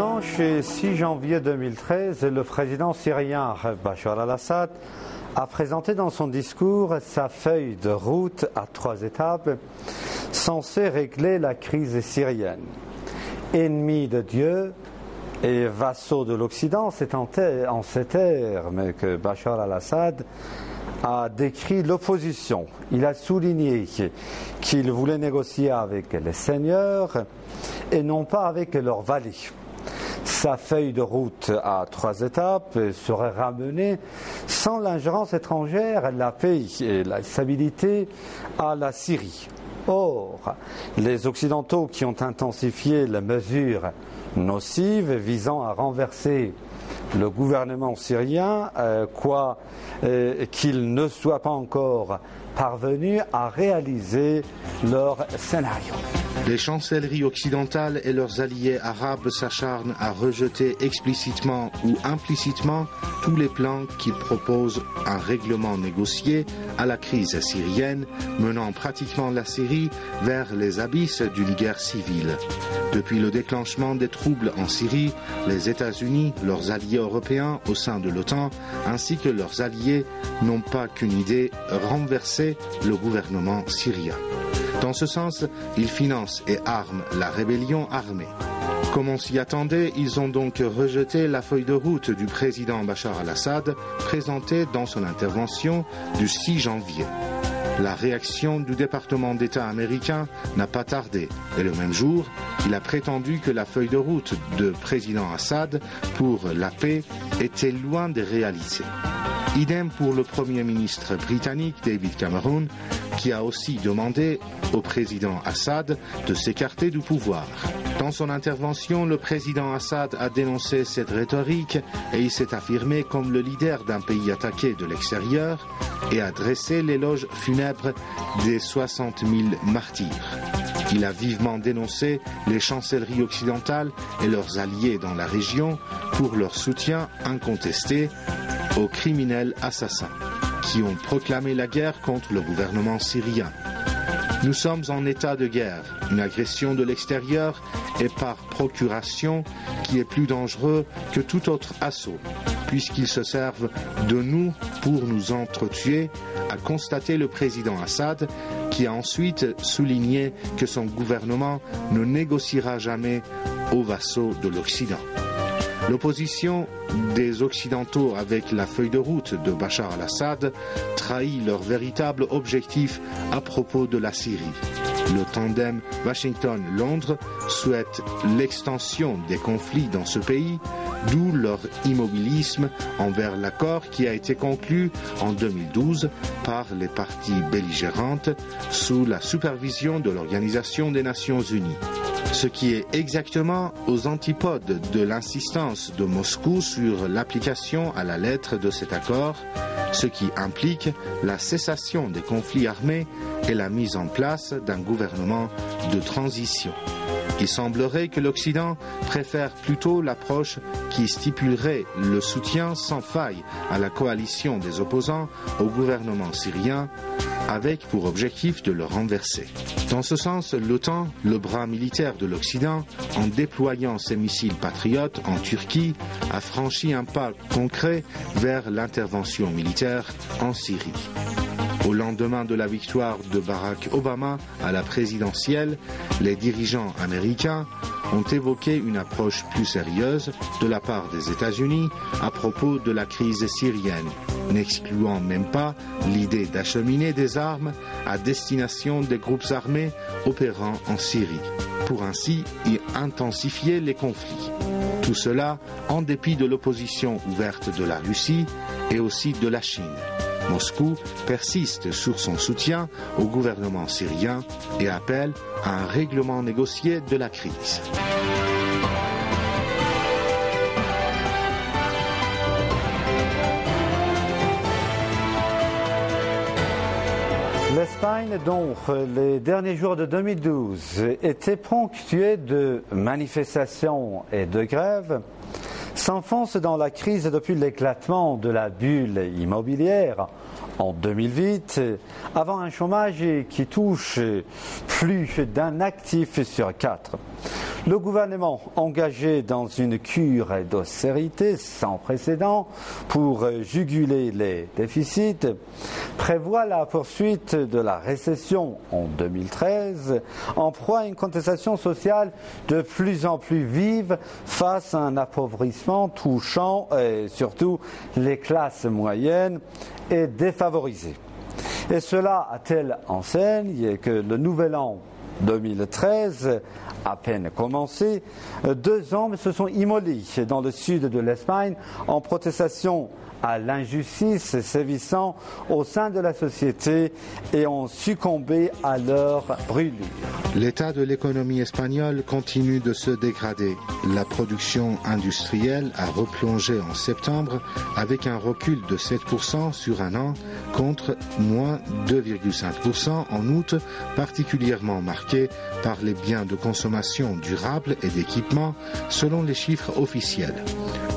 Dimanche 6 janvier 2013, le président syrien Bachar al-Assad a présenté dans son discours sa feuille de route à 3 étapes censée régler la crise syrienne. Ennemis de Dieu et vassaux de l'Occident, c'est en ces termes que Bachar al-Assad a décrit l'opposition. Il a souligné qu'il voulait négocier avec les seigneurs et non pas avec leurs valets. Sa feuille de route à 3 étapes serait ramenée sans l'ingérence étrangère, la paix et la stabilité à la Syrie. Or, les Occidentaux qui ont intensifié les mesures nocives visant à renverser le gouvernement syrien, qu'il ne soit pas encore parvenu à réaliser leur scénario. Les chancelleries occidentales et leurs alliés arabes s'acharnent à rejeter explicitement ou implicitement tous les plans qui proposent un règlement négocié à la crise syrienne, menant pratiquement la Syrie vers les abysses d'une guerre civile. Depuis le déclenchement des troubles en Syrie, les États-Unis, leurs alliés européens au sein de l'OTAN, ainsi que leurs alliés n'ont pas qu'une idée, renverser le gouvernement syrien. Dans ce sens, ils financent et arment la rébellion armée. Comme on s'y attendait, ils ont donc rejeté la feuille de route du président Bachar al-Assad présentée dans son intervention du 6 janvier. La réaction du département d'État américain n'a pas tardé et le même jour, il a prétendu que la feuille de route de président Assad pour la paix était loin des réalités. Idem pour le Premier ministre britannique David Cameron, qui a aussi demandé au président Assad de s'écarter du pouvoir. Dans son intervention, le président Assad a dénoncé cette rhétorique et il s'est affirmé comme le leader d'un pays attaqué de l'extérieur et a dressé l'éloge funèbre des 60 000 martyrs. Il a vivement dénoncé les chancelleries occidentales et leurs alliés dans la région pour leur soutien incontesté aux criminels assassins qui ont proclamé la guerre contre le gouvernement syrien. Nous sommes en état de guerre, une agression de l'extérieur et par procuration qui est plus dangereux que tout autre assaut, puisqu'ils se servent de nous pour nous entretuer, a constaté le président Assad, qui a ensuite souligné que son gouvernement ne négociera jamais aux vassaux de l'Occident. L'opposition des Occidentaux avec la feuille de route de Bachar al-Assad trahit leur véritable objectif à propos de la Syrie. Le tandem Washington-Londres souhaite l'extension des conflits dans ce pays, d'où leur immobilisme envers l'accord qui a été conclu en 2012 par les parties belligérantes sous la supervision de l'Organisation des Nations Unies. Ce qui est exactement aux antipodes de l'insistance de Moscou sur l'application à la lettre de cet accord, ce qui implique la cessation des conflits armés et la mise en place d'un gouvernement de transition. Il semblerait que l'Occident préfère plutôt l'approche qui stipulerait le soutien sans faille à la coalition des opposants au gouvernement syrien, avec pour objectif de le renverser. Dans ce sens, l'OTAN, le bras militaire de l'Occident, en déployant ses missiles patriotes en Turquie, a franchi un pas concret vers l'intervention militaire en Syrie. Au lendemain de la victoire de Barack Obama à la présidentielle, les dirigeants américains ont évoqué une approche plus sérieuse de la part des États-Unis à propos de la crise syrienne, n'excluant même pas l'idée d'acheminer des armes à destination des groupes armés opérant en Syrie, pour ainsi y intensifier les conflits. Tout cela en dépit de l'opposition ouverte de la Russie et aussi de la Chine. Moscou persiste sur son soutien au gouvernement syrien et appelle à un règlement négocié de la crise. L'Espagne, dont les derniers jours de 2012 étaient ponctués de manifestations et de grèves, s'enfonce dans la crise depuis l'éclatement de la bulle immobilière en 2008, avant un chômage qui touche plus d'un actif sur 4. Le gouvernement, engagé dans une cure d'austérité sans précédent pour juguler les déficits, prévoit la poursuite de la récession en 2013 en proie à une contestation sociale de plus en plus vive face à un appauvrissement touchant surtout les classes moyennes et défavorisées. Et cela à telle enseigne que le nouvel an 2013, à peine commencé, 2 hommes se sont immolés dans le sud de l'Espagne en protestation à l'injustice sévissant au sein de la société et ont succombé à leur brûlure. L'état de l'économie espagnole continue de se dégrader. La production industrielle a replongé en septembre avec un recul de 7% sur un an contre moins 2,5% en août, particulièrement marqué par les biens de consommation durable et d'équipement selon les chiffres officiels.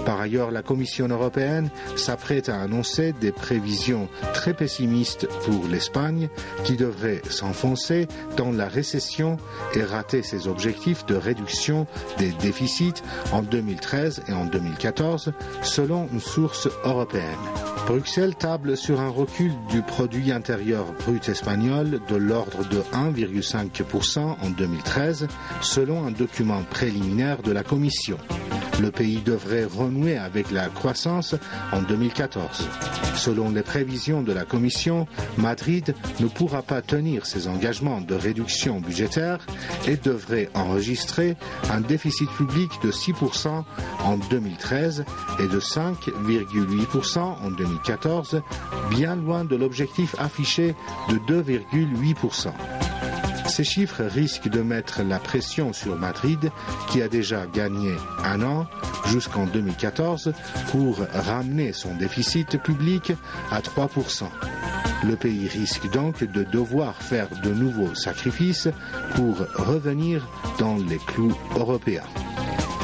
Par ailleurs, la Commission européenne s'apprête à annoncer des prévisions très pessimistes pour l'Espagne qui devrait s'enfoncer dans la récession et rater ses objectifs de réduction des déficits en 2013 et en 2014 selon une source européenne. Bruxelles table sur un recul du produit intérieur brut espagnol de l'ordre de 1,5% en 2013 selon un document préliminaire de la Commission. Le pays devrait renouer avec la croissance en 2014. Selon les prévisions de la Commission, Madrid ne pourra pas tenir ses engagements de réduction budgétaire et devrait enregistrer un déficit public de 6% en 2013 et de 5,8% en 2014, bien loin de l'objectif affiché de 2,8%. Ces chiffres risquent de mettre la pression sur Madrid, qui a déjà gagné un an jusqu'en 2014 pour ramener son déficit public à 3%. Le pays risque donc de devoir faire de nouveaux sacrifices pour revenir dans les clous européens.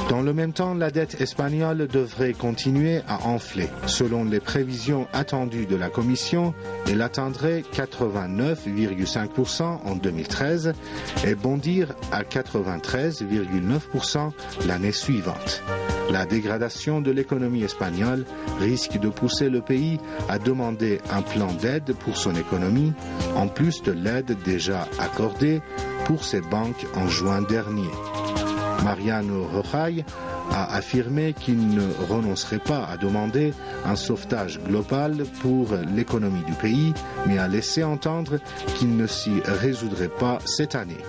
Dans le même temps, la dette espagnole devrait continuer à enfler. Selon les prévisions attendues de la Commission, elle atteindrait 89,5% en 2013 et bondir à 93,9% l'année suivante. La dégradation de l'économie espagnole risque de pousser le pays à demander un plan d'aide pour son économie, en plus de l'aide déjà accordée pour ses banques en juin dernier. Mariano Rajoy a affirmé qu'il ne renoncerait pas à demander un sauvetage global pour l'économie du pays, mais a laissé entendre qu'il ne s'y résoudrait pas cette année.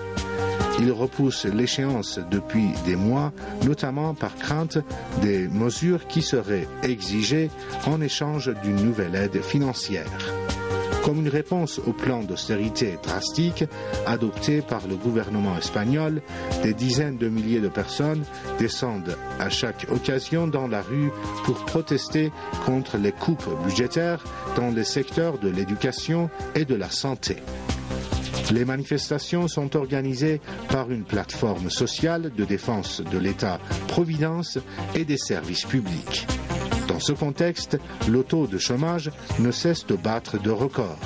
Il repousse l'échéance depuis des mois, notamment par crainte des mesures qui seraient exigées en échange d'une nouvelle aide financière. Comme une réponse au plan d'austérité drastique adopté par le gouvernement espagnol, des dizaines de milliers de personnes descendent à chaque occasion dans la rue pour protester contre les coupes budgétaires dans les secteurs de l'éducation et de la santé. Les manifestations sont organisées par une plateforme sociale de défense de l'État-providence et des services publics. Dans ce contexte, le taux de chômage ne cesse de battre de records.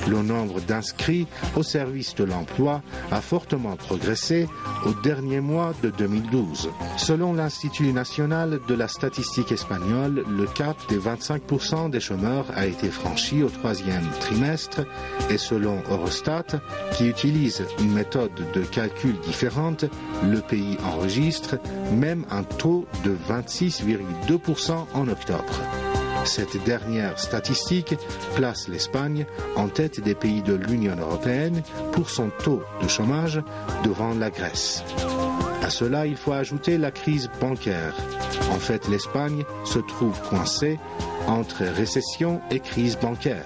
Le nombre d'inscrits au service de l'emploi a fortement progressé au dernier mois de 2012. Selon l'Institut national de la statistique espagnole, le cap des 25% des chômeurs a été franchi au 3e trimestre et selon Eurostat, qui utilise une méthode de calcul différente, le pays enregistre même un taux de 26,2% en octobre. Cette dernière statistique place l'Espagne en tête des pays de l'Union européenne pour son taux de chômage devant la Grèce. À cela, il faut ajouter la crise bancaire. En fait, l'Espagne se trouve coincée entre récession et crise bancaire.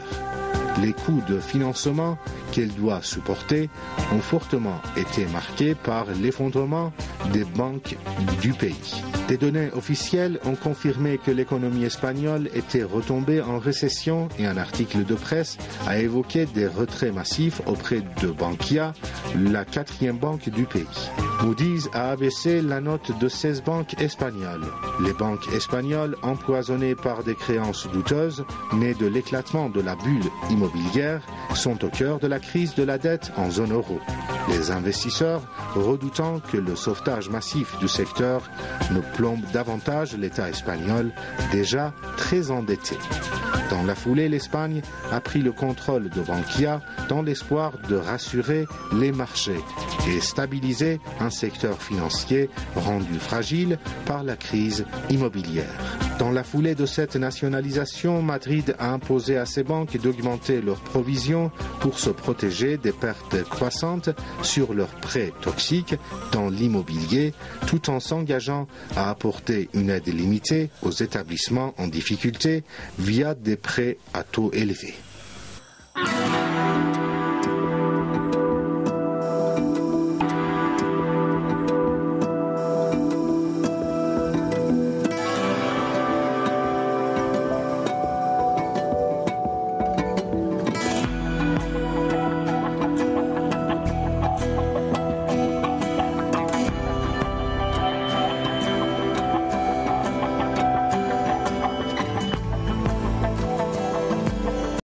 Les coûts de financement qu'elle doit supporter ont fortement été marqués par l'effondrement des banques du pays. Des données officielles ont confirmé que l'économie espagnole était retombée en récession et un article de presse a évoqué des retraits massifs auprès de Bankia, la quatrième banque du pays. Moody's a abaissé la note de 16 banques espagnoles. Les banques espagnoles, empoisonnées par des créances douteuses, nées de l'éclatement de la bulle immobilière, sont au cœur de la crise de la dette en zone euro. Les investisseurs, redoutant que le sauvetage massif du secteur ne plombe davantage l'État espagnol, déjà très endetté. Dans la foulée, l'Espagne a pris le contrôle de Bankia dans l'espoir de rassurer les marchés et stabiliser un secteur financier rendu fragile par la crise immobilière. Dans la foulée de cette nationalisation, Madrid a imposé à ses banques d'augmenter leurs provisions pour se protéger des pertes croissantes sur leurs prêts toxiques dans l'immobilier, tout en s'engageant à apporter une aide limitée aux établissements en difficulté via des prêts à taux élevés.